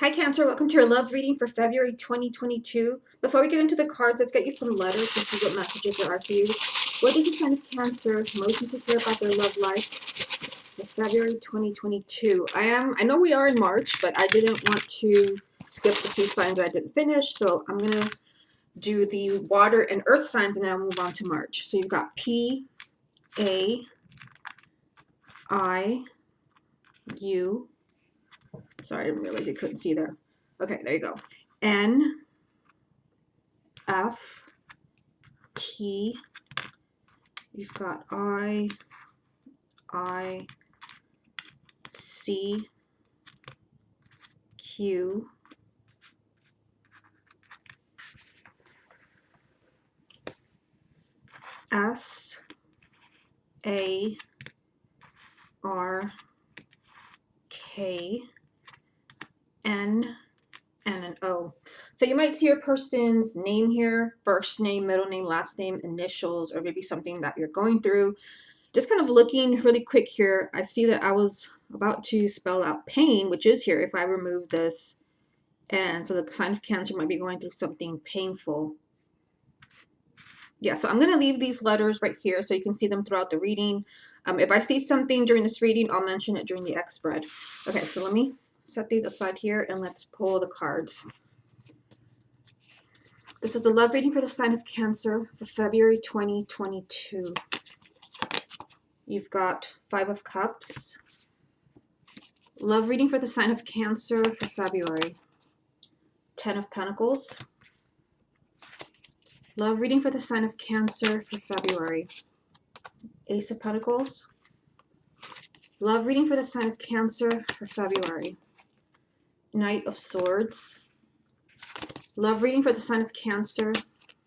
Hi Cancer, welcome to your love reading for February 2022. Before we get into the cards, let's get you some letters to see what messages there are for you. What is the sign of Cancer most insecure about their love life for February 2022? I know we are in March, but I didn't want to skip the few signs I didn't finish, so I'm going to do the water and earth signs and then I'll move on to March. So you've got P, A, I, U. Sorry, I didn't realize you couldn't see there. Okay, there you go. N, F, T, you've got I, C, Q, S, A, R, K, N, and an O. So you might see your person's name here, first name, middle name, last name, initials, or maybe something that you're going through. Just kind of looking really quick here, I see that I was about to spell out pain, which is here if I remove this. And so the sign of Cancer might be going through something painful. Yeah, so I'm going to leave these letters right here so you can see them throughout the reading. If I see something during this reading, I'll mention it during the X spread. Okay, so let me set these aside here and let's pull the cards. This is a love reading for the sign of Cancer for February 2022. You've got Five of Cups. Love reading for the sign of Cancer for February. Ten of Pentacles. Love reading for the sign of Cancer for February. Ace of Pentacles. Love reading for the sign of Cancer for February. Knight of Swords. Love reading for the sign of Cancer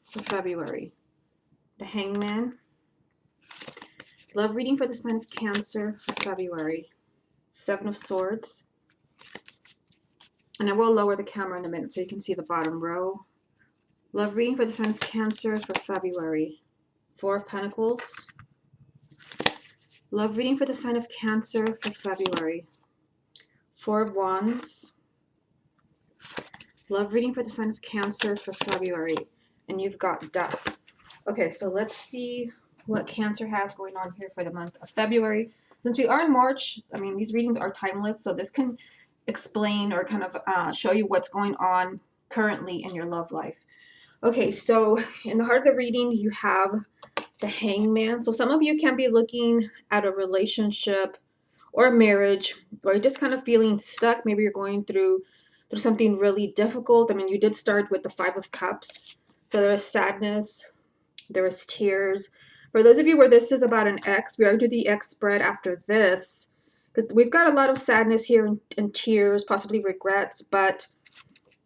for February. The Hangman. Love reading for the sign of Cancer for February. Seven of Swords. And I will lower the camera in a minute so you can see the bottom row. Love reading for the sign of Cancer for February. Four of Pentacles. Love reading for the sign of Cancer for February. Four of Wands. Love reading for the sign of Cancer for February. And you've got Death. Okay, so let's see what Cancer has going on here for the month of February. Since we are in March, I mean, these readings are timeless, so this can explain or kind of show you what's going on currently in your love life. Okay, so in the heart of the reading, you have the Hangman. So some of you can be looking at a relationship or a marriage, or you're just kind of feeling stuck. Maybe you're going through something really difficult. I mean, you did start with the Five of Cups. So there is sadness, there is tears. For those of you where this is about an ex, we are doing the X spread after this, because we've got a lot of sadness here and tears, possibly regrets, but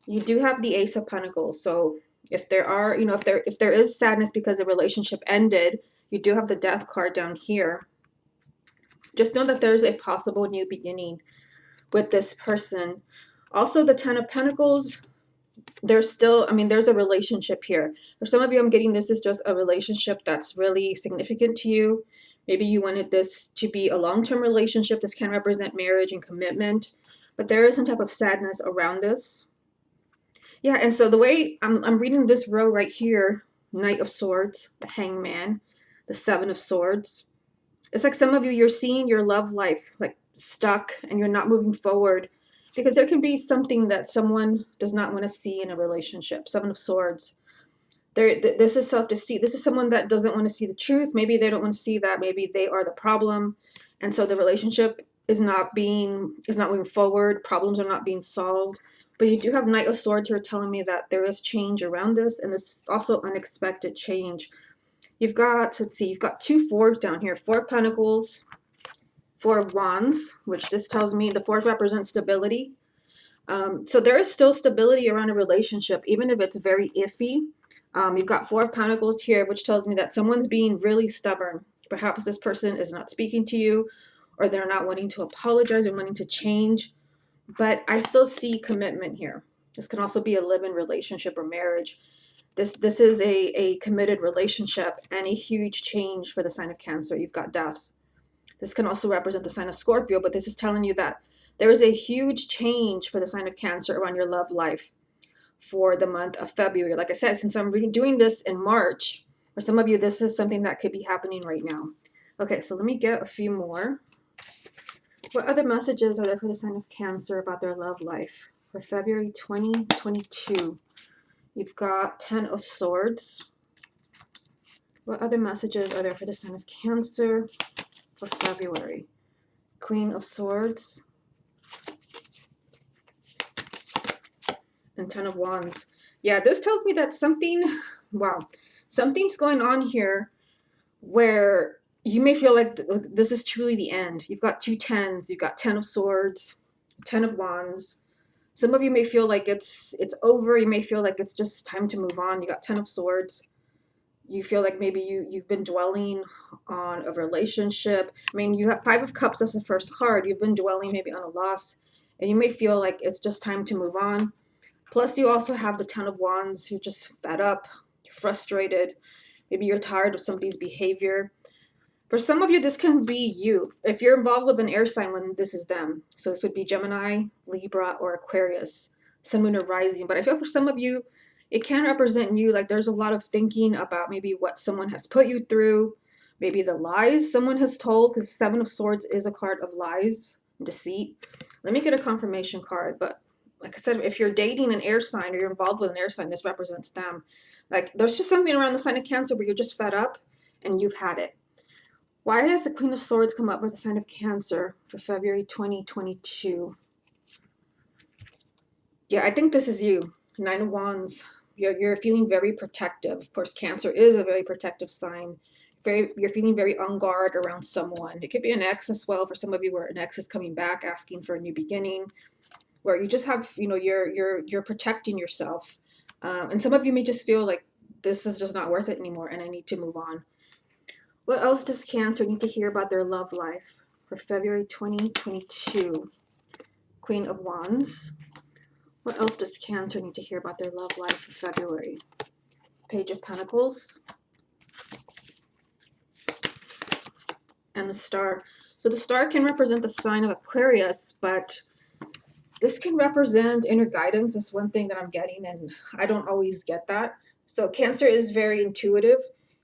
you do have the Ace of Pentacles. So if there are, if there is sadness because a relationship ended, you do have the Death card down here. Just know that there's a possible new beginning with this person. Also, the Ten of Pentacles, there's still, I mean, there's a relationship here. For some of you, I'm getting this is just a relationship that's really significant to you. Maybe you wanted this to be a long-term relationship. This can represent marriage and commitment, but there is some type of sadness around this. Yeah, and so the way I'm reading this row right here, Knight of Swords, the Hangman, the Seven of Swords. It's like some of you, you're seeing your love life like stuck and you're not moving forward because there can be something that someone does not want to see in a relationship. Seven of Swords. This is self-deceit. This is someone that doesn't want to see the truth. Maybe they don't want to see that. Maybe they are the problem. And so the relationship is not moving forward. Problems are not being solved. But you do have Knight of Swords here telling me that there is change around this, and this is also unexpected change. You've got, let's see, you've got two fours down here. Four of Pentacles, Four of Wands, which this tells me the fours represent stability. So there is still stability around a relationship, even if it's very iffy. You've got Four of Pentacles here, which tells me that someone's being really stubborn. Perhaps this person is not speaking to you, or they're not wanting to apologize and wanting to change. But I still see commitment here. This can also be a live-in relationship or marriage. This is a committed relationship and a huge change for the sign of Cancer. You've got Death. This can also represent the sign of Scorpio, but this is telling you that There is a huge change for the sign of Cancer around your love life for the month of February. Like I said, since I'm doing this in March, for some of you, this is something that could be happening right now. Okay, so let me get a few more. What other messages are there for the sign of Cancer about their love life for February 2022? You've got 10 of Swords. What other messages are there for the sign of Cancer for February? Queen of Swords and 10 of Wands. Yeah, this tells me that something, wow, something's going on here where you may feel like this is truly the end. You've got 2 10s, you've got 10 of Swords, 10 of Wands. Some of you may feel like it's over. You may feel like it's just time to move on. You got 10 of Swords. You feel like maybe you've been dwelling on a relationship. I mean, you have 5 of Cups as the first card. You've been dwelling maybe on a loss, and you may feel like it's just time to move on. Plus, you also have the 10 of Wands. You're just fed up, you're frustrated. Maybe you're tired of somebody's behavior. For some of you, this can be you. If you're involved with an air sign, when this is them. So this would be Gemini, Libra, or Aquarius, Sun, Moon, or Rising. But I feel for some of you, it can represent you. Like there's a lot of thinking about maybe what someone has put you through, maybe the lies someone has told, because 7 of Swords is a card of lies and deceit. Let me get a confirmation card. But like I said, if you're dating an air sign or you're involved with an air sign, this represents them. Like there's just something around the sign of Cancer where you're just fed up and you've had it. Why has the Queen of Swords come up with the sign of Cancer for February 2022? Yeah, I think this is you. 9 of Wands. You're feeling very protective. Of course, Cancer is a very protective sign. You're feeling very on guard around someone. It could be an ex as well for some of you, where an ex is coming back asking for a new beginning, where you just have, you're protecting yourself. And some of you may just feel like this is just not worth it anymore and I need to move on. What else does Cancer need to hear about their love life for February 2022? Queen of Wands. What else does Cancer need to hear about their love life for February? Page of Pentacles. And the Star. So the Star can represent the sign of Aquarius, but this can represent inner guidance. Is one thing that I'm getting, and I don't always get that. So Cancer is very intuitive.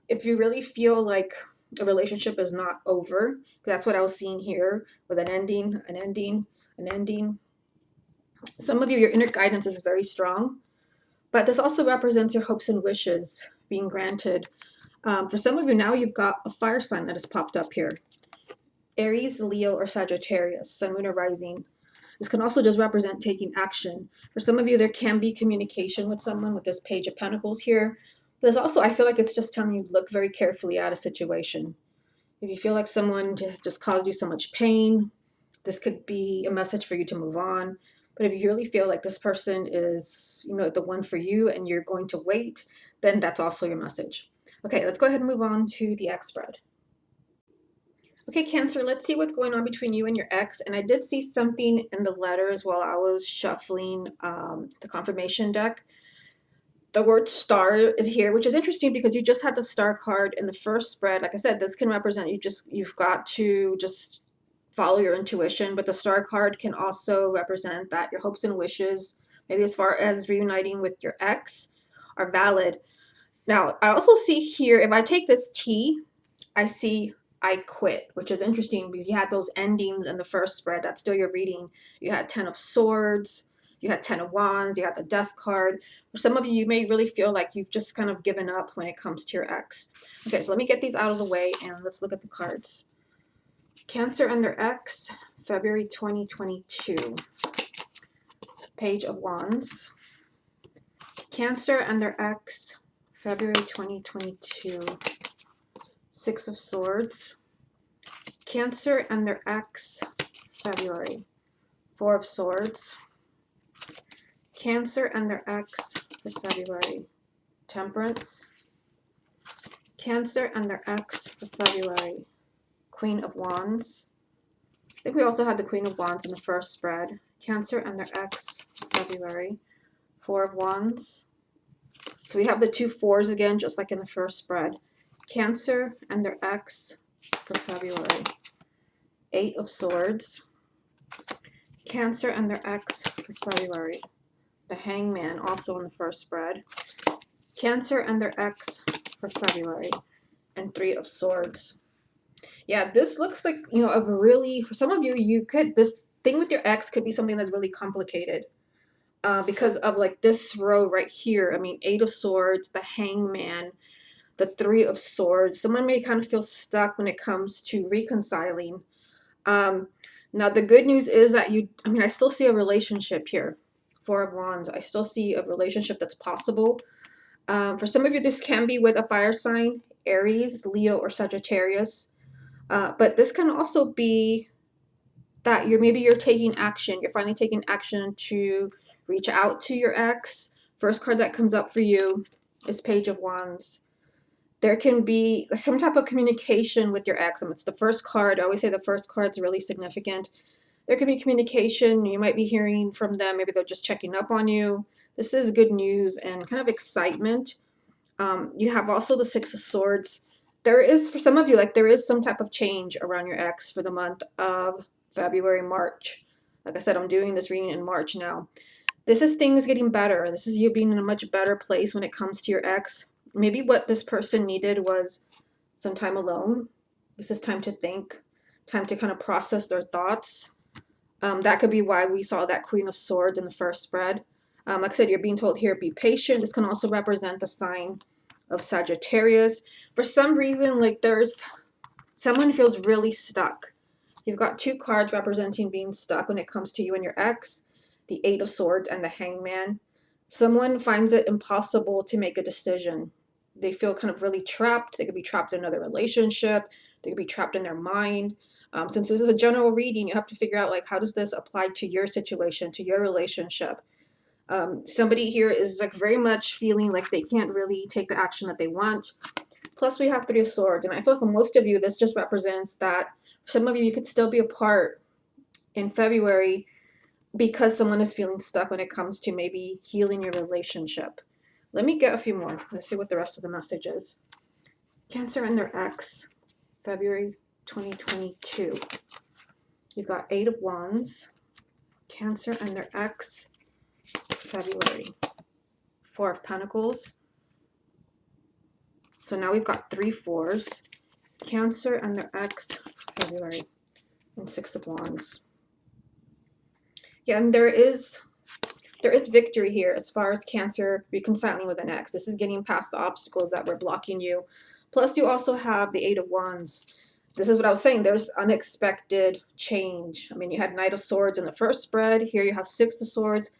If you really feel like a relationship is not over, that's what I was seeing here with an ending, an ending, an ending. Some of you, your inner guidance is very strong, but this also represents your hopes and wishes being granted. For some of you now, you've got a fire sign that has popped up here. Aries, Leo, or Sagittarius, Sun, Moon, or Rising. This can also just represent taking action. For some of you, there can be communication with someone with this Page of Pentacles here. There's also, I feel like it's just telling you, look very carefully at a situation. If you feel like someone just caused you so much pain, this could be a message for you to move on. But if you really feel like this person is, the one for you and you're going to wait, then that's also your message. Okay, let's go ahead and move on to the X spread. Okay, Cancer, let's see what's going on between you and your ex. And I did see something in the letters while I was shuffling the confirmation deck. The word star is here, which is interesting because you just had the star card in the first spread. Like I said, this can represent you've got to just follow your intuition, but the star card can also represent that your hopes and wishes, maybe as far as reuniting with your ex, are valid. Now, I also see here, if I take this T, I see I quit, which is interesting because you had those endings in the first spread. That's still your reading. You had 10 of Swords, you had 10 of Wands, you had the Death card. For some of you, you may really feel like you've just kind of given up when it comes to your ex. Okay, so let me get these out of the way and let's look at the cards. Cancer and their ex, February 2022. Page of Wands. Cancer and their ex, February 2022. 6 of Swords. Cancer and their ex, February. 4 of Swords. Cancer and their ex for February. Temperance. Cancer and their ex for February. Queen of Wands. I think we also had the Queen of Wands in the first spread. Cancer and their ex for February. 4 of Wands. So we have the 2 4s again, just like in the first spread. Cancer and their ex for February. 8 of Swords. Cancer and their ex for February. The Hangman also in the first spread. Cancer and their ex for February. And Three of Swords. Yeah, this looks like, you know, a really, for some of you, you could, this thing with your ex could be something that's really complicated. Because of like this row right here. I mean, Eight of Swords, the Hangman, the Three of Swords. Someone may kind of feel stuck when it comes to reconciling. Um, Now, the good news is that I mean, I still see a relationship here. Four of Wands. I still see a relationship that's possible. For some of you, this can be with a fire sign, Aries, Leo, or Sagittarius. But this can also be that maybe you're taking action. You're finally taking action to reach out to your ex. First card that comes up for you is Page of Wands. There can be some type of communication with your ex. It's the first card. I always say the first card is really significant. There could be communication. You might be hearing from them. Maybe they're just checking up on you. This is good news and kind of excitement. You have also the Six of Swords. There is, for some of you, like there is some type of change around your ex for the month of February, March. Like I said, I'm doing this reading in March now. This is things getting better. This is you being in a much better place when it comes to your ex. Maybe what this person needed was some time alone. This is time to think, time to kind of process their thoughts. That could be why we saw that Queen of Swords in the first spread. Like I said, you're being told here, be patient. This can also represent the sign of Sagittarius. For some reason, like there's someone feels really stuck. You've got two cards representing being stuck when it comes to you and your ex, the Eight of Swords and the Hangman. Someone finds it impossible to make a decision. They feel kind of really trapped. They could be trapped in another relationship. They could be trapped in their mind. Since this is a general reading, you have to figure out like how does this apply to your situation, to your relationship. Somebody here is like very much feeling like they can't really take the action that they want. Plus we have Three of Swords, and I feel for most of you this just represents that some of you could still be apart in February because someone is feeling stuck when it comes to maybe healing your relationship. Let me get a few more. Let's see what the rest of the message is. Cancer and their ex, February 2022. You've got Eight of Wands, Cancer and their ex, February. Four of Pentacles. So now we've got three fours. Cancer and their ex, February. And Six of Wands. Yeah, and there is victory here as far as Cancer reconciling with an ex. This is getting past the obstacles that were blocking you. Plus you also have the Eight of Wands. This is what I was saying. There's unexpected change. I mean, you had Knight of Swords in the first spread. Here you have Six of Swords.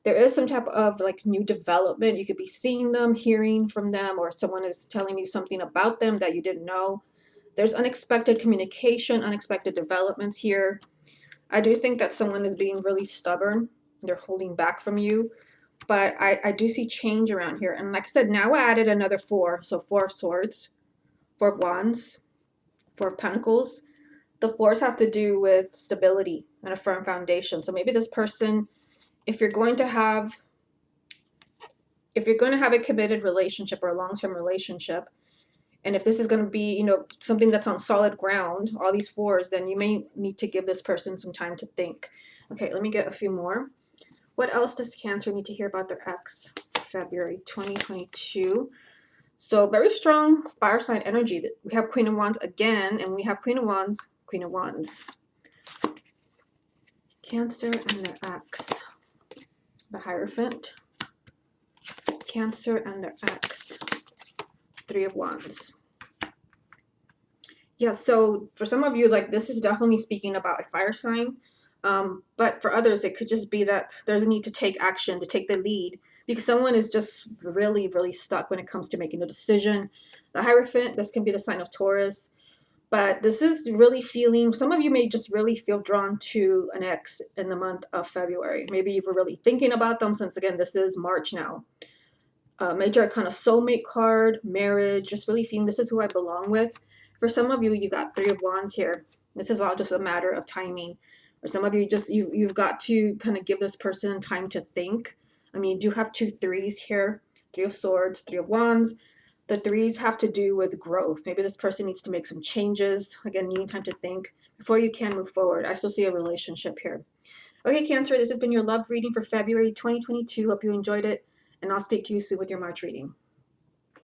There is some type of like new development. You could be seeing them, hearing from them, or someone is telling you something about them that you didn't know. There's unexpected communication, unexpected developments here. I do think that someone is being really stubborn. They're holding back from you. But I do see change around here. And like I said, now I added another four. So Four of Swords, Four of Wands, Four of Pentacles. The fours have to do with stability and a firm foundation. So maybe this person, if you're going to have a committed relationship or a long-term relationship, and if this is going to be, you know, something that's on solid ground, all these fours, then you may need to give this person some time to think. Okay, let me get a few more. What else does Cancer need to hear about their ex? February 2022. So very strong fire sign energy. We have Queen of Wands again, and we have Queen of Wands, Queen of Wands. Cancer and their ex. The Hierophant. Cancer and their ex. Three of Wands. Yeah, so for some of you, like this is definitely speaking about a fire sign. But for others, it could just be that there's a need to take action, to take the lead, because someone is just really, really stuck when it comes to making a decision. The Hierophant, this can be the sign of Taurus. But this is really feeling, some of you may just really feel drawn to an ex in the month of February. Maybe you were really thinking about them since, again, this is March now. Major kind of soulmate card, marriage, just really feeling this is who I belong with. For some of you, you got Three of Wands here. This is all just a matter of timing. Or some of you just, you've got to kind of give this person time to think. I mean, you do have two threes here. Three of Swords, Three of Wands. The threes have to do with growth. Maybe this person needs to make some changes. Again, you need time to think before you can move forward. I still see a relationship here. Okay, Cancer, this has been your love reading for February 2022. Hope you enjoyed it, and I'll speak to you soon with your March reading.